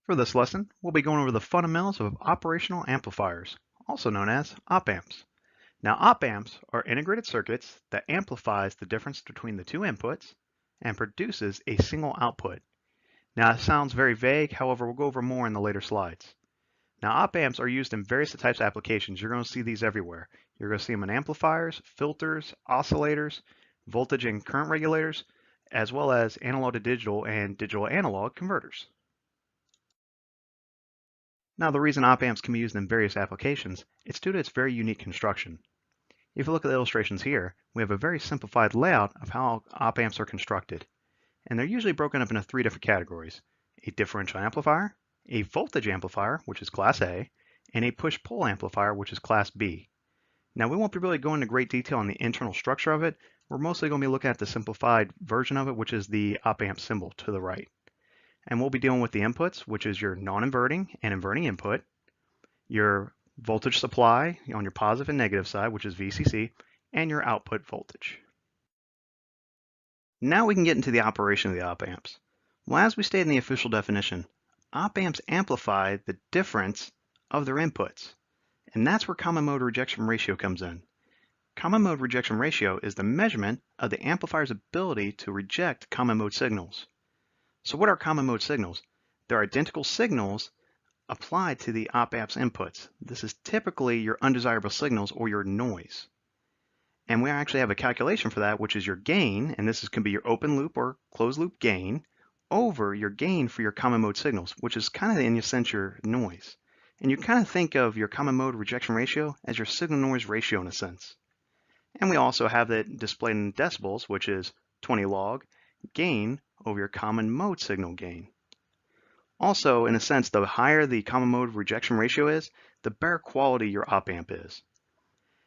For this lesson, we'll be going over the fundamentals of operational amplifiers, also known as op-amps. Now, op-amps are integrated circuits that amplifies the difference between the two inputs and produces a single output. Now, it sounds very vague, however, we'll go over more in the later slides. Now, op-amps are used in various types of applications. You're going to see these everywhere. You're going to see them in amplifiers, filters, oscillators, voltage and current regulators, as well as analog to digital and digital analog converters. Now, the reason op-amps can be used in various applications is due to its very unique construction. If you look at the illustrations here, we have a very simplified layout of how op-amps are constructed. And they're usually broken up into three different categories: a differential amplifier, a voltage amplifier, which is class A, and a push-pull amplifier, which is class B. Now, we won't be really going into great detail on the internal structure of it. We're mostly going to be looking at the simplified version of it, which is the op-amp symbol to the right. And we'll be dealing with the inputs, which is your non-inverting and inverting input, your voltage supply on your positive and negative side, which is VCC, and your output voltage. Now we can get into the operation of the op-amps. Well, as we state in the official definition, op-amps amplify the difference of their inputs. And that's where common mode rejection ratio comes in. Common mode rejection ratio is the measurement of the amplifier's ability to reject common mode signals. So what are common mode signals? They're identical signals applied to the op-amp's inputs. This is typically your undesirable signals or your noise. And we actually have a calculation for that, which is your gain, and this can be your open loop or closed loop gain, over your gain for your common mode signals, which is kind of in a sense your noise. And you kind of think of your common mode rejection ratio as your signal noise ratio in a sense. And we also have that displayed in decibels, which is 20 log gain over your common mode signal gain. Also, in a sense, the higher the common mode rejection ratio is, the better quality your op-amp is.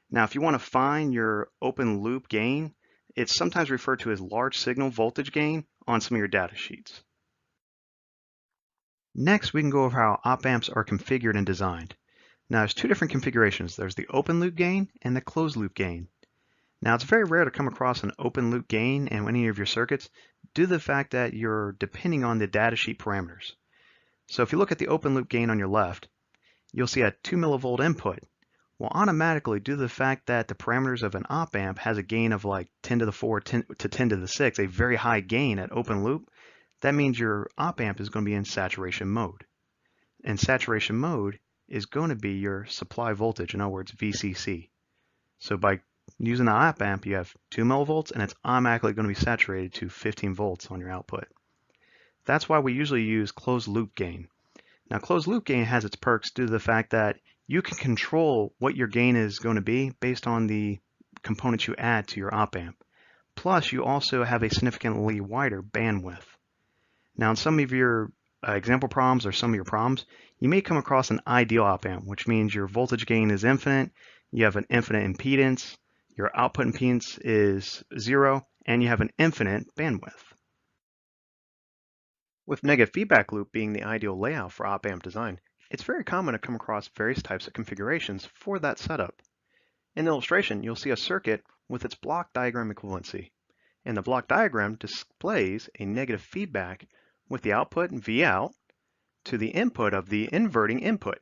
Now, if you want to find your open loop gain, it's sometimes referred to as large signal voltage gain on some of your data sheets. Next, we can go over how op-amps are configured and designed. Now, there's two different configurations. There's the open loop gain and the closed loop gain. Now, it's very rare to come across an open loop gain in any of your circuits due to the fact that you're depending on the datasheet parameters. So if you look at the open loop gain on your left, you'll see a 2 millivolt input. Well, automatically, due to the fact that the parameters of an op-amp has a gain of like 10 to the 4 10 to 10 to the 6, a very high gain at open loop, that means your op-amp is going to be in saturation mode. And saturation mode is going to be your supply voltage, in other words, VCC. So by using the op-amp, you have 2 millivolts, and it's automatically going to be saturated to 15 volts on your output. That's why we usually use closed loop gain. Now, closed loop gain has its perks due to the fact that you can control what your gain is going to be based on the components you add to your op-amp. Plus, you also have a significantly wider bandwidth. Now, in some of your example problems or some of your problems, you may come across an ideal op-amp, which means your voltage gain is infinite, you have an infinite impedance, your output impedance is 0, and you have an infinite bandwidth. With negative feedback loop being the ideal layout for op-amp design, it's very common to come across various types of configurations for that setup. In the illustration, you'll see a circuit with its block diagram equivalency. And the block diagram displays a negative feedback with the output V out to the input of the inverting input.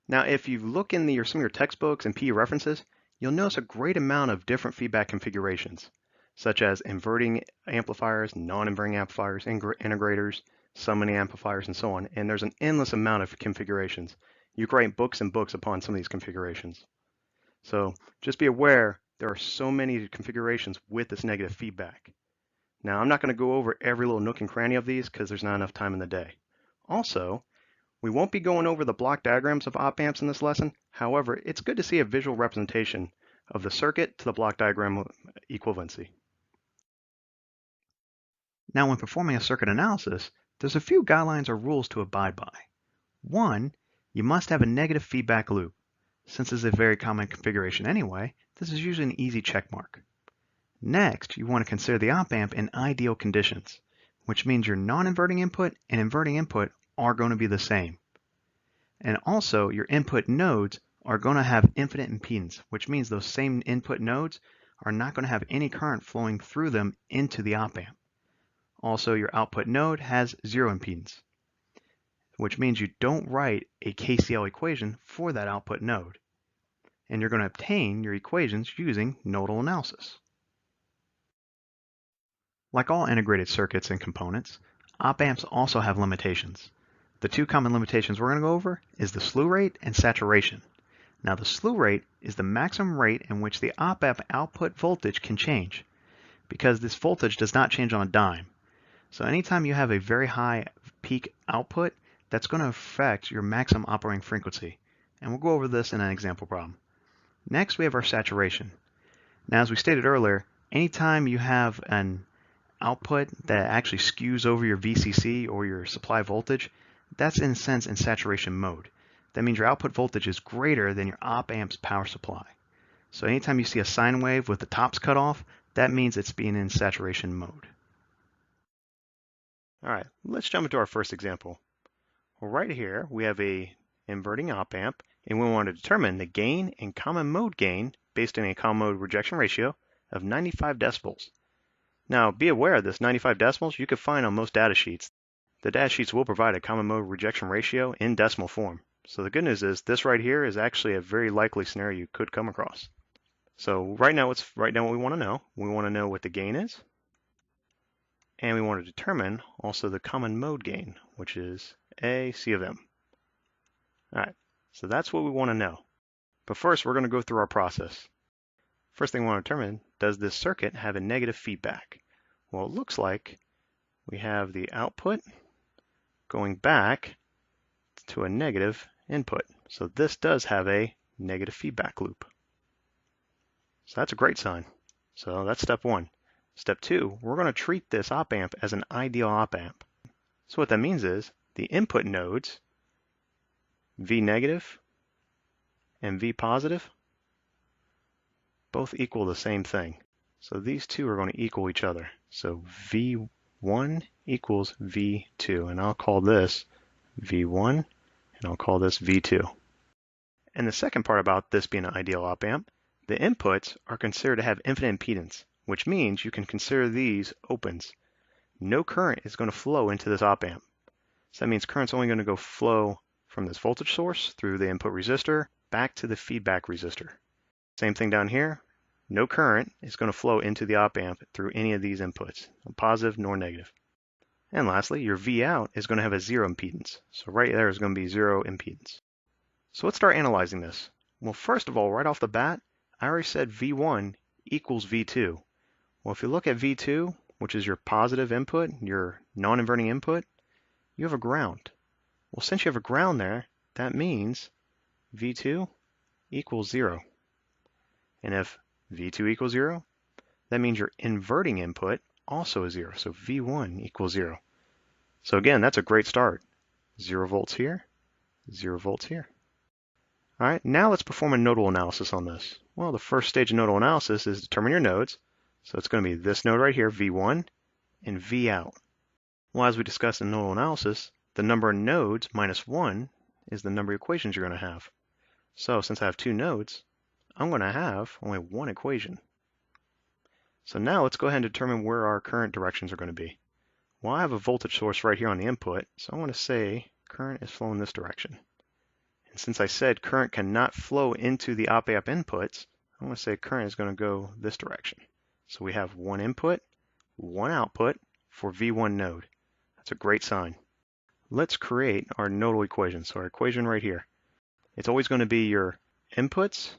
Now, if you look in some of your textbooks and PE references, you'll notice a great amount of different feedback configurations, such as inverting amplifiers, non-inverting amplifiers, integrators, summoning amplifiers, and so on. And there's an endless amount of configurations. You can write books and books upon some of these configurations. So just be aware there are so many configurations with this negative feedback. Now, I'm not going to go over every little nook and cranny of these because there's not enough time in the day. Also, we won't be going over the block diagrams of op-amps in this lesson. However, it's good to see a visual representation of the circuit to the block diagram equivalency. Now, when performing a circuit analysis, there's a few guidelines or rules to abide by. One, you must have a negative feedback loop. Since it's a very common configuration anyway, this is usually an easy check mark. Next, you want to consider the op-amp in ideal conditions, which means your non-inverting input and inverting input are going to be the same. And also, your input nodes are going to have infinite impedance, which means those same input nodes are not going to have any current flowing through them into the op-amp. Also, your output node has 0 impedance. which means you don't write a KCL equation for that output node. And you're going to obtain your equations using nodal analysis. Like all integrated circuits and components, op-amps also have limitations. The two common limitations we're going to go over is the slew rate and saturation. Now the slew rate is the maximum rate in which the op-amp output voltage can change, because this voltage does not change on a dime. So anytime you have a very high peak output, that's going to affect your maximum operating frequency. And we'll go over this in an example problem. Next, we have our saturation. Now, as we stated earlier, anytime you have an output that actually skews over your VCC or your supply voltage, that's in a sense in saturation mode. That means your output voltage is greater than your op-amp's power supply. So anytime you see a sine wave with the tops cut off, that means it's being in saturation mode. All right, let's jump into our first example. Well, right here, we have a inverting op-amp, and we want to determine the gain and common mode gain based on a common mode rejection ratio of 95 decibels. Now, be aware of this 95 decibels you can find on most data sheets. The data sheets will provide a common mode rejection ratio in decimal form. So the good news is this right here is actually a very likely scenario you could come across. So right now what we want to know. We want to know what the gain is. And we want to determine also the common mode gain, which is A C of M. All right, so that's what we want to know. But first, we're going to go through our process. First thing we want to determine, does this circuit have a negative feedback? Well, it looks like we have the output going back to a negative input. So this does have a negative feedback loop. So that's a great sign. So that's step one. Step two, we're going to treat this op-amp as an ideal op-amp. So what that means is the input nodes, V negative and V positive, both equal the same thing. So these two are going to equal each other. So V1 equals V2, and I'll call this V1, and I'll call this V2. And the second part about this being an ideal op-amp, the inputs are considered to have infinite impedance, which means you can consider these opens. No current is going to flow into this op-amp. So that means current's only going to go flow from this voltage source through the input resistor back to the feedback resistor. Same thing down here. No current is going to flow into the op-amp through any of these inputs, positive nor negative. And lastly, your V out is going to have a zero impedance. So right there is going to be zero impedance. So let's start analyzing this. Well, first of all, right off the bat, I already said V1 equals V2. Well, if you look at V2, which is your positive input, your non-inverting input, you have a ground. Well, since you have a ground there, that means V2 equals 0. And if V2 equals 0, that means your inverting input also is 0. So V1 equals 0. So again, that's a great start. 0 volts here, 0 volts here. All right, now let's perform a nodal analysis on this. Well, the first stage of nodal analysis is determine your nodes. So it's going to be this node right here, V1, and V out. Well, as we discussed in nodal analysis, the number of nodes minus 1 is the number of equations you're going to have. So since I have two nodes, I'm going to have only one equation. So now let's go ahead and determine where our current directions are going to be. Well, I have a voltage source right here on the input, so I want to say current is flowing this direction. And since I said current cannot flow into the op-amp inputs, I'm going to say current is going to go this direction. So we have one input, one output for V1 node. That's a great sign. Let's create our nodal equation. So our equation right here. It's always going to be your inputs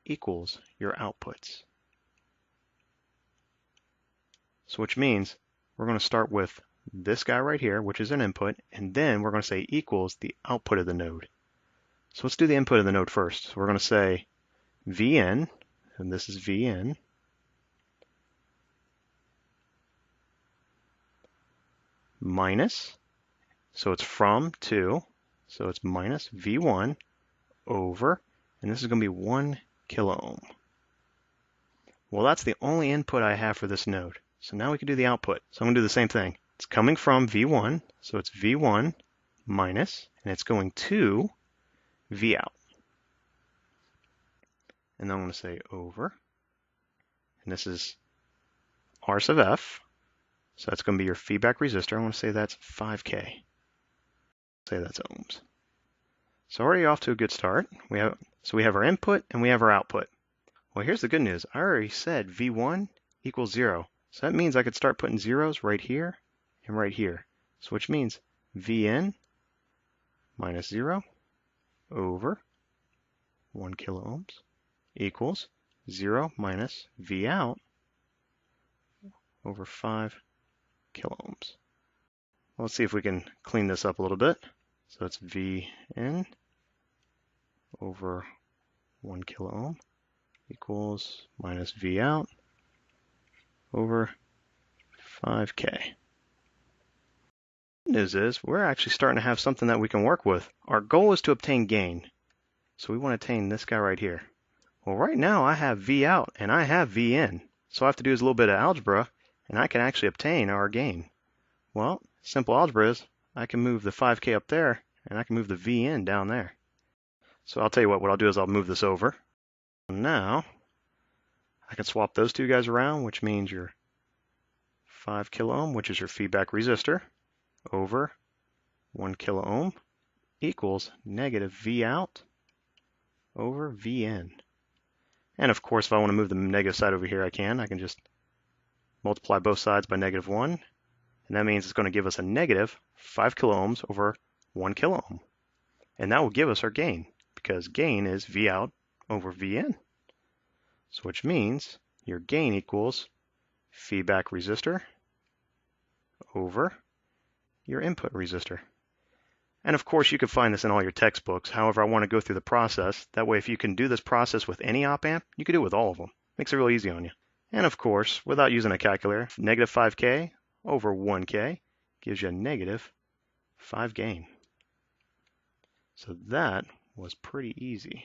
equals your outputs. So which means we're going to start with this guy right here, which is an input, and then we're going to say equals the output of the node. So let's do the input of the node first. So we're going to say Vn, and this is Vn, minus, so it's from to, so it's minus V1 over, and this is going to be 1 kilo ohm. Well, that's the only input I have for this node. So now we can do the output. So I'm going to do the same thing. It's coming from V1, so it's V1 minus, and it's going to V out. And then I'm going to say over, and this is R sub F, So that's going to be your feedback resistor. I want to say that's 5K. Say that's ohms. So already off to a good start. We have our input and we have our output. Well, here's the good news. I already said V1 equals 0. So that means I could start putting zeros right here and right here. So which means Vn minus 0 over 1 kilo ohms equals 0 minus V out over 5 kilo ohms. Well, let's see if we can clean this up a little bit. So it's Vn over 1 kilo ohm equals minus V out over 5K. The news is we're actually starting to have something that we can work with. Our goal is to obtain gain. So we want to attain this guy right here. Well, right now I have V out and I have V in. So all I have to do is a little bit of algebra and I can actually obtain our gain. Well, simple algebra is I can move the 5K up there and I can move the V in down there. So I'll tell you what I'll do is I'll move this over. Now I can swap those two guys around, which means your 5 kilo ohm, which is your feedback resistor, over 1 kilo ohm equals negative V out over V in. And of course, if I want to move the negative side over here, I can just multiply both sides by negative 1. And that means it's going to give us a negative 5 kilo ohms over 1 kilo ohm. And that will give us our gain, because gain is V out over V in. So which means your gain equals feedback resistor over your input resistor. And of course, you can find this in all your textbooks. However, I want to go through the process. That way, if you can do this process with any op amp, you can do it with all of them. Makes it real easy on you. And of course, without using a calculator, negative 5K over 1K gives you a negative 5 gain. So that was pretty easy.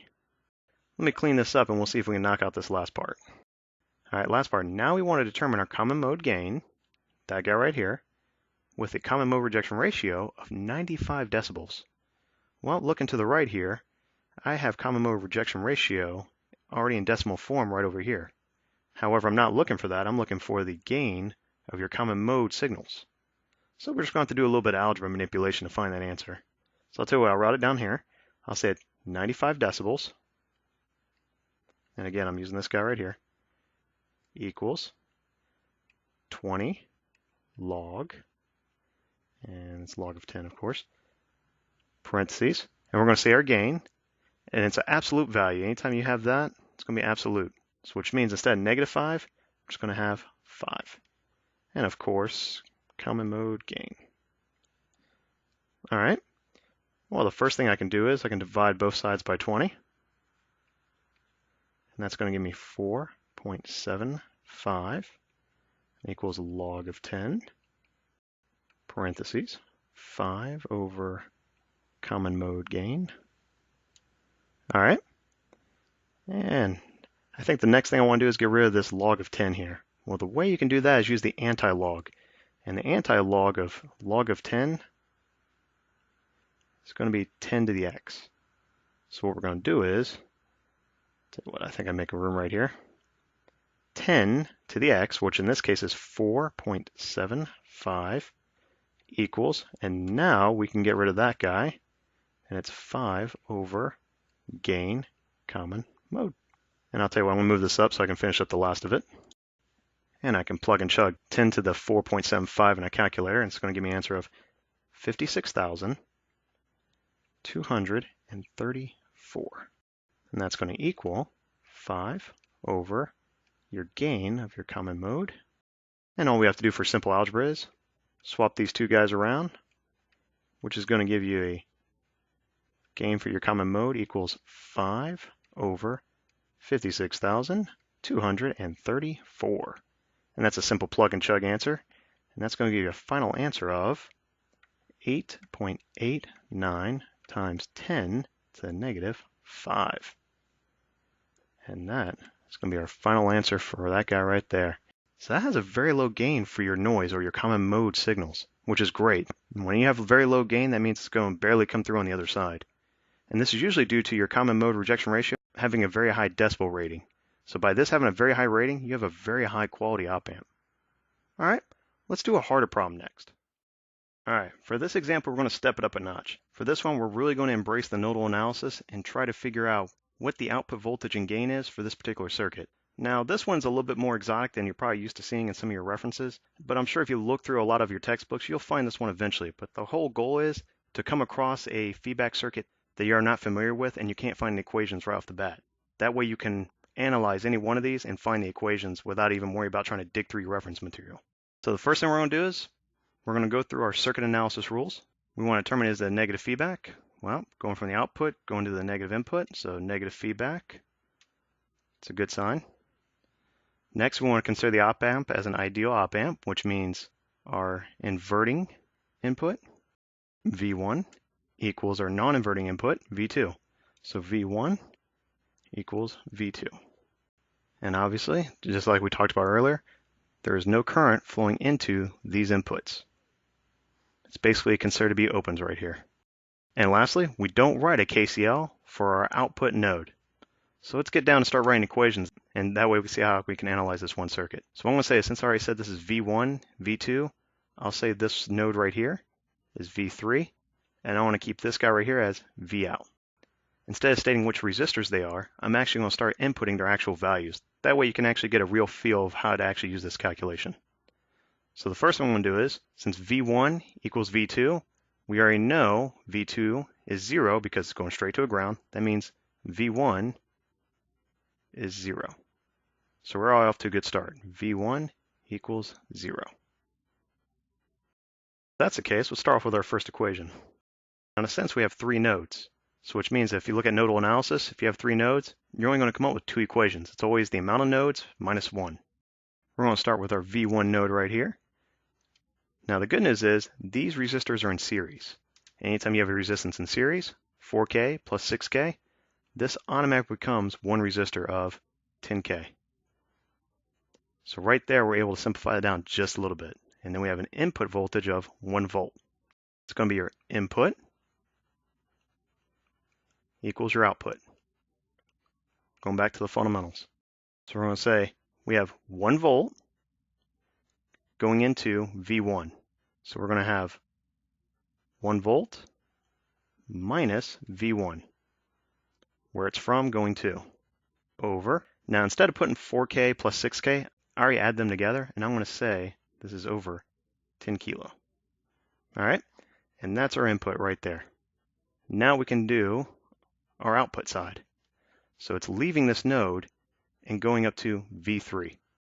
Let me clean this up and we'll see if we can knock out this last part. All right, last part. Now we want to determine our common mode gain, that guy right here, with a common mode rejection ratio of 95 decibels. Well, looking to the right here, I have common mode rejection ratio already in decimal form right over here. However, I'm not looking for that. I'm looking for the gain of your common mode signals. So we're just going to have to do a little bit of algebra manipulation to find that answer. So I'll tell you what, I'll write it down here. I'll say 95 decibels. And again, I'm using this guy right here. Equals 20 log, and it's log of 10, of course, parentheses, and we're going to say our gain, and it's an absolute value. Anytime you have that, it's going to be absolute. So which means instead of negative 5, we're just going to have 5. And of course, common mode gain. All right. Well, the first thing I can do is I can divide both sides by 20. And that's going to give me 4.75 equals log of 10, parentheses, 5 over common mode gain. All right. And I think the next thing I want to do is get rid of this log of 10 here. Well, the way you can do that is use the anti-log. And the anti-log of log of 10 is going to be 10 to the x. So what we're going to do is, I think I make a room right here. 10 to the x, which in this case is 4.75 equals, and now we can get rid of that guy, and it's 5 over gain common mode. And I'll tell you what, I'm going to move this up so I can finish up the last of it. And I can plug and chug 10 to the 4.75 in a calculator, and it's going to give me an answer of 56,234. And that's going to equal 5 over your gain of your common mode. And all we have to do for simple algebra is swap these two guys around, which is going to give you a gain for your common mode equals 5 over 56,234. And that's a simple plug and chug answer. And that's going to give you a final answer of 8.89 times 10 to the negative 5. And that is going to be our final answer for that guy right there. So that has a very low gain for your noise or your common mode signals, which is great. When you have a very low gain, that means it's going to barely come through on the other side. And this is usually due to your common mode rejection ratio having a very high decibel rating. So by this having a very high rating, you have a very high quality op amp. All right. Let's do a harder problem next. All right, for this example, we're going to step it up a notch. For this one, we're really going to embrace the nodal analysis and try to figure out what the output voltage and gain is for this particular circuit. Now, this one's a little bit more exotic than you're probably used to seeing in some of your references, but I'm sure if you look through a lot of your textbooks, you'll find this one eventually. But the whole goal is to come across a feedback circuit that you're not familiar with and you can't find the equations right off the bat. That way you can analyze any one of these and find the equations without even worrying about trying to dig through your reference material. So the first thing we're going to do is we're going to go through our circuit analysis rules. We want to determine is the negative feedback. Well, going from the output, going to the negative input, so negative feedback. It's a good sign. Next, we want to consider the op amp as an ideal op amp, which means our inverting input, V1, equals our non-inverting input, V2. So V1 equals V2. And obviously, just like we talked about earlier, there is no current flowing into these inputs. It's basically considered to be opens right here. And lastly, we don't write a KCL for our output node. So let's get down and start writing equations, and that way we see how we can analyze this one circuit. So what I'm going to say is, since I already said this is V1, V2, I'll say this node right here is V3, and I want to keep this guy right here as Vout. Instead of stating which resistors they are, I'm actually going to start inputting their actual values. That way you can actually get a real feel of how to actually use this calculation. So the first one I'm going to do is, since V1 equals V2, we already know V2 is 0 because it's going straight to a ground. That means V1 is 0. So we're all off to a good start. V1 equals 0. If that's the case, we'll start off with our first equation. In a sense, we have 3 nodes. So which means that if you look at nodal analysis, if you have 3 nodes, you're only going to come up with 2 equations. It's always the amount of nodes minus 1. We're going to start with our V1 node right here. Now the good news is these resistors are in series. Anytime you have a resistance in series, 4K plus 6K, this automatically becomes one resistor of 10K. So right there we're able to simplify that down just a little bit. And then we have an input voltage of 1 volt. It's going to be your input equals your output. Going back to the fundamentals. So we're going to say we have 1 volt going into V1. So we're going to have 1 volt minus V1, where it's from going to, over. Now instead of putting 4K plus 6K, I already add them together, and I'm going to say this is over 10 kilo. All right, and that's our input right there. Now we can do our output side. So it's leaving this node and going up to V3.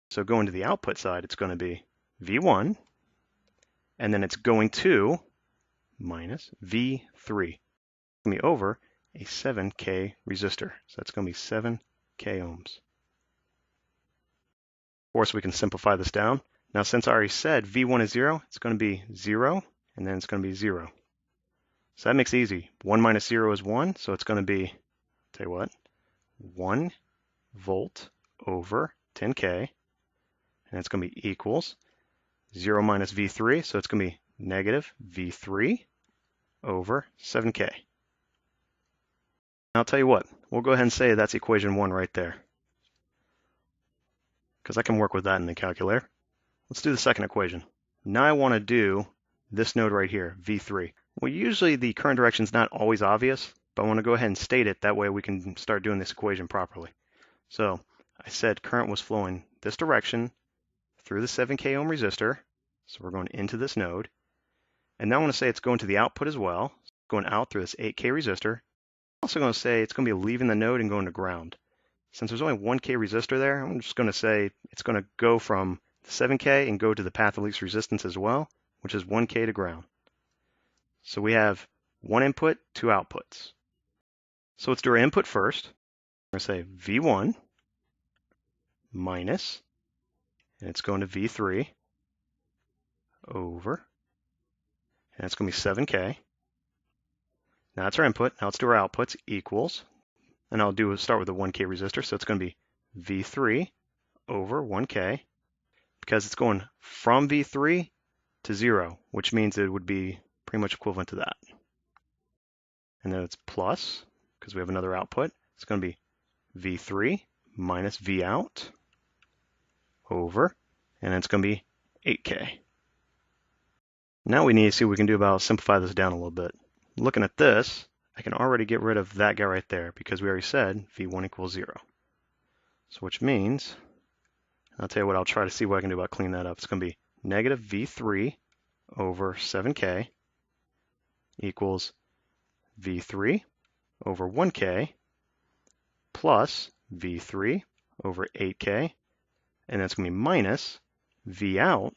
So going to the output side, it's going to be V1, and then it's going to minus V3. It's going to be over a 7K resistor. So that's going to be 7K ohms. Of course, we can simplify this down. Now, since I already said V1 is 0, it's going to be 0, and then it's going to be 0. So that makes it easy. 1 minus 0 is 1, so it's going to be, tell you what, 1 volt over 10K, and it's going to be equals 0 minus V3, so it's going to be negative V3 over 7K. Now I'll tell you what, we'll go ahead and say that's equation 1 right there, because I can work with that in the calculator. Let's do the second equation. Now I want to do this node right here, V3. Well, usually the current direction is not always obvious, but I want to go ahead and state it. That way we can start doing this equation properly. So I said current was flowing this direction through the 7K ohm resistor. So we're going into this node. And now I want to say it's going to the output as well. Going out through this 8K resistor. I'm also going to say it's going to be leaving the node and going to ground. Since there's only 1K resistor there, I'm just going to say it's going to go from the 7K and go to the path of least resistance as well, which is 1K to ground. So we have 1 input, 2 outputs. So let's do our input first. We're going to say V1 minus, and it's going to V3 over, and it's going to be 7K. Now that's our input. Now let's do our outputs equals, and I'll start with a 1K resistor, so it's going to be V3 over 1K, because it's going from V3 to 0, which means it would be pretty much equivalent to that. And then it's plus, because we have another output, it's going to be V3 minus Vout over, and it's going to be 8K. Now we need to see what we can do about simplify this down a little bit. Looking at this, I can already get rid of that guy right there because we already said V1 equals 0. So which means, I'll tell you what, I'll try to see what I can do about cleaning that up. It's going to be negative V3 over 7k equals V3 over 1k plus V3 over 8k, and that's going to be minus V out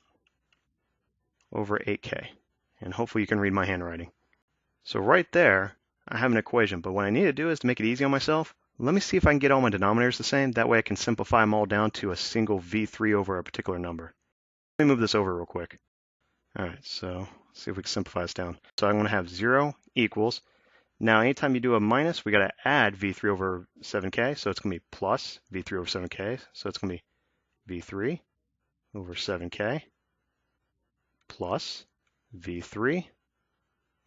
over 8k. And hopefully you can read my handwriting. So right there, I have an equation, but what I need to do is to make it easy on myself, let me see if I can get all my denominators the same. That way I can simplify them all down to a single V3 over a particular number. Let me move this over real quick. All right, so let's see if we can simplify this down. So I'm going to have 0 equals. Now, anytime you do a minus, we got to add V3 over 7k, so it's going to be plus V3 over 7k. So it's going to be V3 over 7k plus V3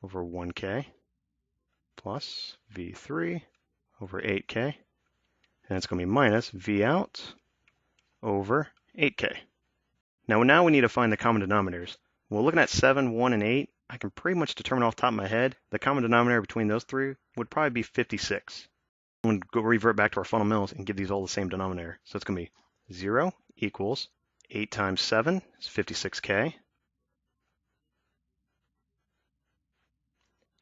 over 1k plus V3 over 8k, and it's going to be minus V out over 8k. Now we need to find the common denominators. Well, looking at 7, 1, and 8, I can pretty much determine off the top of my head the common denominator between those three would probably be 56. I'm going to go revert back to our fundamentals and give these all the same denominator. So it's going to be 0 equals 8 times 7 is 56k.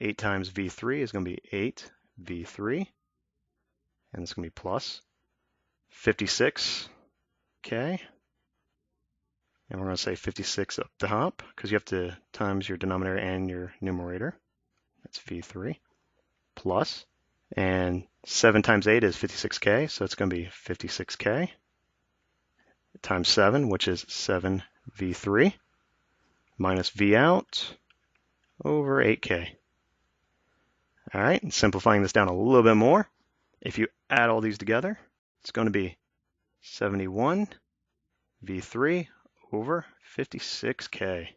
8 times V3 is going to be 8 V3, and it's going to be plus 56k, and we're going to say 56 up the top because you have to times your denominator and your numerator. That's V3 plus, and 7 times 8 is 56k, so it's going to be 56k times 7, which is 7 V3 minus V out over 8k. All right, and simplifying this down a little bit more, if you add all these together, it's going to be 71 V3 over 56k,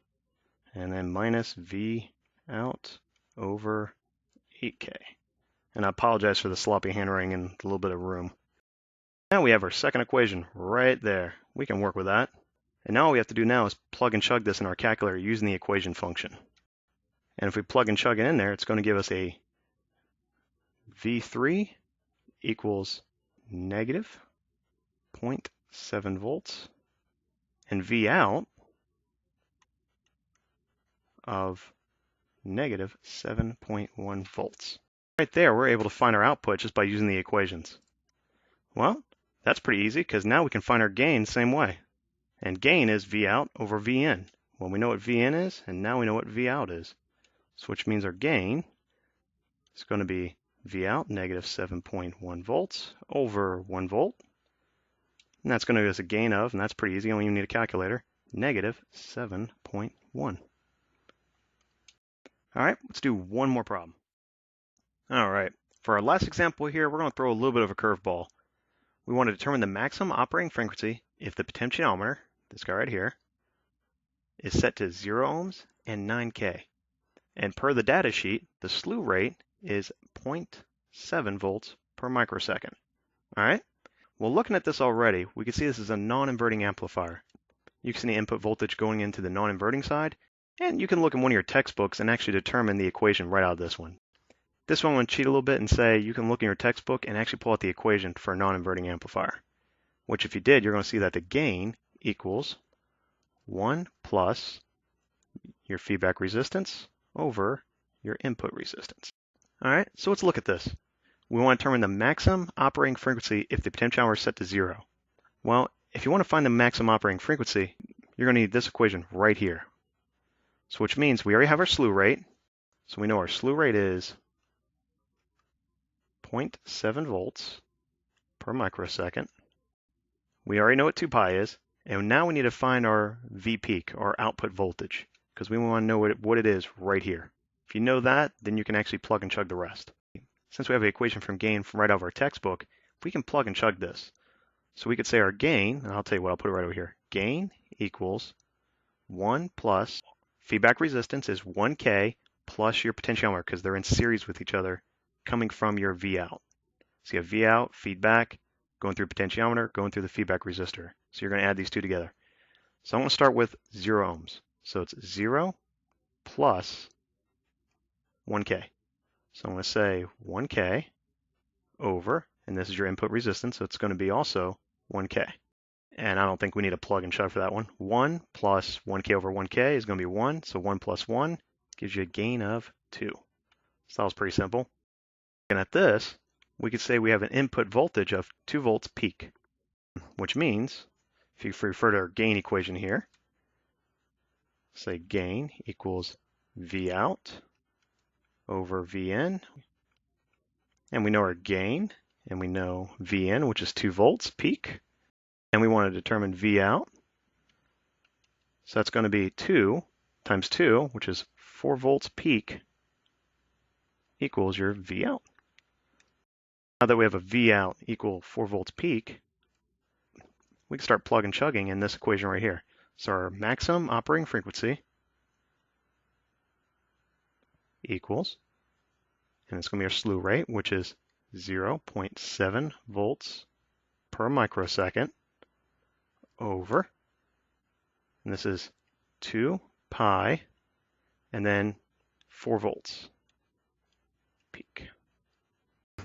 and then minus V out over 8k. And I apologize for the sloppy handwriting and a little bit of room. Now we have our second equation right there. We can work with that. And now all we have to do now is plug and chug this in our calculator using the equation function. And if we plug and chug it in there, it's going to give us a V3 equals negative 0.7 volts and V out of negative 7.1 volts. Right there, we're able to find our output just by using the equations. Well, that's pretty easy because now we can find our gain the same way. And gain is V out over V in. Well, we know what V in is, and now we know what V out is. So which means our gain is going to be V out negative 7.1 volts over 1 volt. And that's going to give us a gain of, and that's pretty easy, you don't even need a calculator, negative 7.1. All right, let's do one more problem. All right, for our last example here, we're going to throw a little bit of a curveball. We want to determine the maximum operating frequency if the potentiometer, this guy right here, is set to 0 ohms and 9K. And per the data sheet, the slew rate is 0.7 volts per microsecond. All right? Well, looking at this already, we can see this is a non-inverting amplifier. You can see the input voltage going into the non-inverting side, and you can look in one of your textbooks and actually determine the equation right out of this one. This one, I'm going to cheat a little bit and say you can look in your textbook and actually pull out the equation for a non-inverting amplifier, which if you did, you're going to see that the gain equals 1 plus your feedback resistance over your input resistance. All right, so let's look at this. We want to determine the maximum operating frequency if the potentiometer is set to 0. Well, if you want to find the maximum operating frequency, you're going to need this equation right here. So which means we already have our slew rate. So we know our slew rate is 0.7 volts per microsecond. We already know what 2 pi is. And now we need to find our V peak, our output voltage, because we want to know what it is right here. If you know that, then you can actually plug and chug the rest. Since we have the equation from gain from right out of our textbook, we can plug and chug this. So we could say our gain, and I'll tell you what, I'll put it right over here. Gain equals 1 plus feedback resistance is 1K plus your potentiometer, because they're in series with each other, coming from your V out. So you have V out, feedback, going through potentiometer, going through the feedback resistor. So you're going to add these two together. So I'm going to start with 0 ohms. So it's 0 plus 1K. So I'm going to say 1K over, and this is your input resistance, so it's going to be also 1K. And I don't think we need a plug and chug for that one. 1 plus 1K over 1K is going to be 1, so 1 plus 1 gives you a gain of 2. So that was pretty simple. Looking at this, we could say we have an input voltage of 2 volts peak, which means, if you refer to our gain equation here, say gain equals V out over Vn, and we know our gain, and we know Vn, which is 2 volts peak, and we want to determine V out. So that's going to be 2 times 2, which is 4 volts peak, equals your V out. Now that we have a V out equal 4 volts peak, we can start plug and chugging in this equation right here. So our maximum operating frequency equals, and it's going to be our slew rate, which is 0.7 volts per microsecond over, and this is 2 pi, and then 4 volts peak.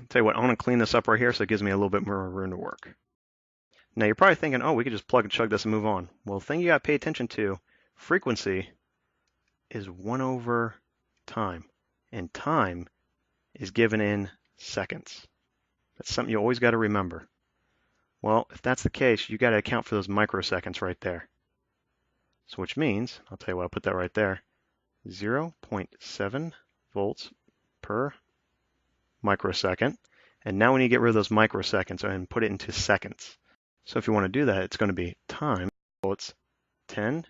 Tell you what, I'm going to clean this up right here so it gives me a little bit more room to work. Now you're probably thinking, oh, we could just plug and chug this and move on. Well, the thing you got to pay attention to, frequency is 1 over time, and time is given in seconds. That's something you always got to remember. Well, if that's the case, you got to account for those microseconds right there. So which means, I'll tell you what, I'll put that right there, 0.7 volts per microsecond. And now we need to get rid of those microseconds and put it into seconds. So if you want to do that, it's going to be time, well, it's 10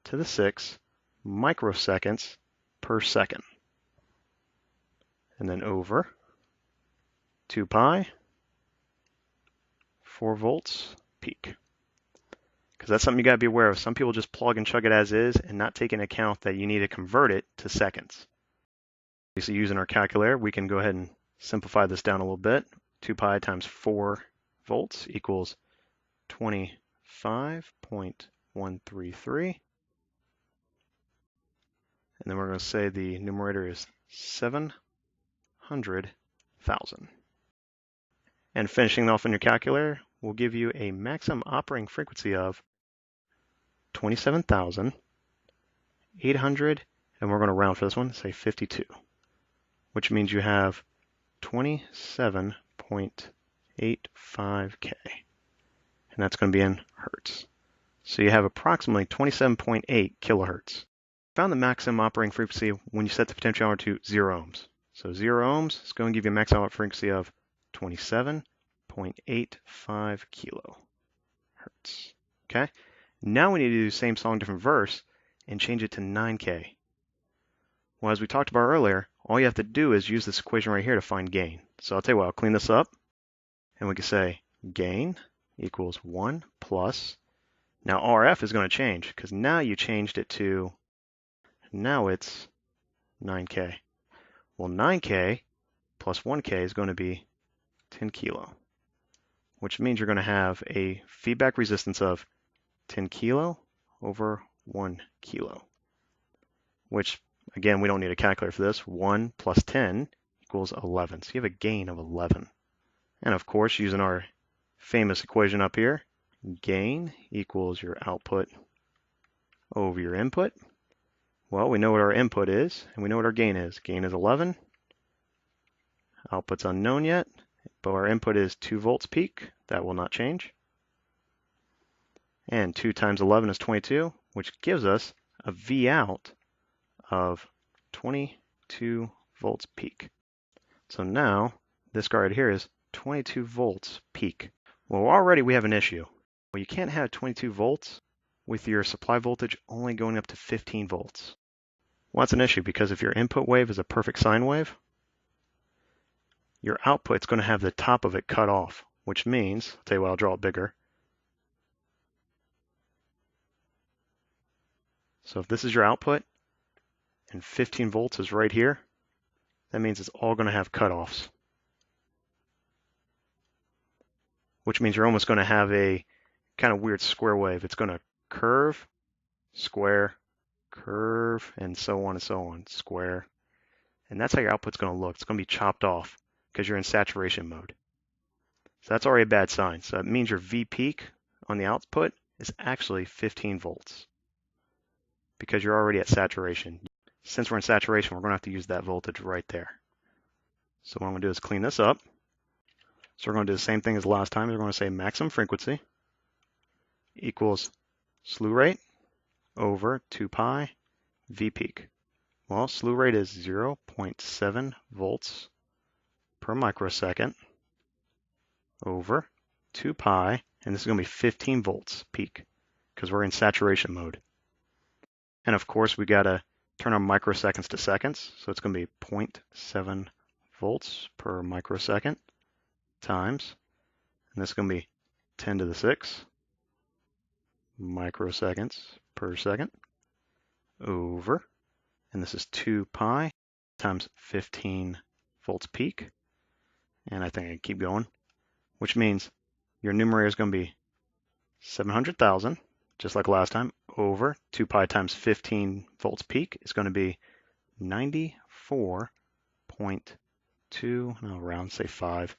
to the 6 microseconds per second. And then over 2 pi, 4 volts peak. Because that's something you got to be aware of. Some people just plug and chug it as is and not take into account that you need to convert it to seconds. So using our calculator, we can go ahead and simplify this down a little bit. 2 pi times 4 volts equals 25.133. And then we're going to say the numerator is 700,000. And finishing off in your calculator will give you a maximum operating frequency of 27,800, and we're going to round for this one, say 52, which means you have 27.85K, and that's going to be in hertz. So you have approximately 27.8 kilohertz. Found the maximum operating frequency when you set the potentiometer to 0 ohms. So 0 ohms is going to give you a maximum operating frequency of 27.85 kilohertz. Okay? Now we need to do the same song, different verse, and change it to 9K. Well, as we talked about earlier, all you have to do is use this equation right here to find gain. So I'll tell you what, I'll clean this up, and we can say gain equals 1 plus, now RF is going to change, because now you changed it to, now it's 9K. Well, 9K plus 1K is going to be 10 kilo, which means you're going to have a feedback resistance of 10 kilo over 1 kilo, which, again, we don't need a calculator for this. 1 plus 10 equals 11. So you have a gain of 11. And of course, using our famous equation up here, gain equals your output over your input. Well, we know what our input is, and we know what our gain is. Gain is 11. Output's unknown yet, but our input is 2 volts peak. That will not change. And 2 times 11 is 22, which gives us a V out of 22 volts peak. So now this guy right here is 22 volts peak. Well, already we have an issue. Well, you can't have 22 volts with your supply voltage only going up to 15 volts. Well, that's an issue because if your input wave is a perfect sine wave, your output's going to have the top of it cut off, which means, I'll tell you what, I'll draw it bigger. So if this is your output and 15 volts is right here, that means it's all going to have cutoffs, which means you're almost going to have a kind of weird square wave. It's going to curve, square, curve, and so on, square. And that's how your output's going to look. It's going to be chopped off because you're in saturation mode. So that's already a bad sign. So that means your V peak on the output is actually 15 volts because you're already at saturation. Since we're in saturation, we're going to have to use that voltage right there. So what I'm going to do is clean this up. So we're going to do the same thing as last time. We're going to say maximum frequency equals slew rate over 2 pi V peak. Well, slew rate is 0.7 volts per microsecond over 2 pi, and this is going to be 15 volts peak because we're in saturation mode. And of course, we got to turn our microseconds to seconds, so it's going to be 0.7 volts per microsecond times, and this is going to be 10 to the 6 microseconds per second over, and this is 2 pi times 15 volts peak, and I think I can keep going, which means your numerator is going to be 700,000, just like last time, over 2 pi times 15 volts peak is going to be 94.2, I'll round, say 5.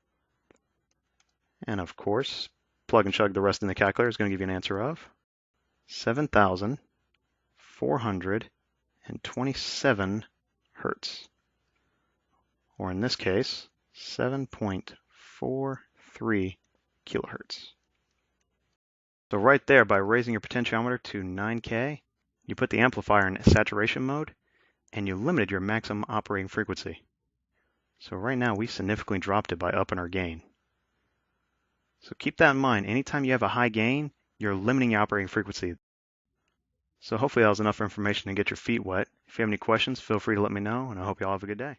And of course, plug and chug the rest in the calculator is going to give you an answer of 7,427 hertz, or in this case, 7.43 kilohertz. So right there, by raising your potentiometer to 9K, you put the amplifier in saturation mode, and you limited your maximum operating frequency. So right now, we significantly dropped it by upping our gain. So keep that in mind. Anytime you have a high gain, you're limiting your operating frequency. So hopefully that was enough information to get your feet wet. If you have any questions, feel free to let me know, and I hope you all have a good day.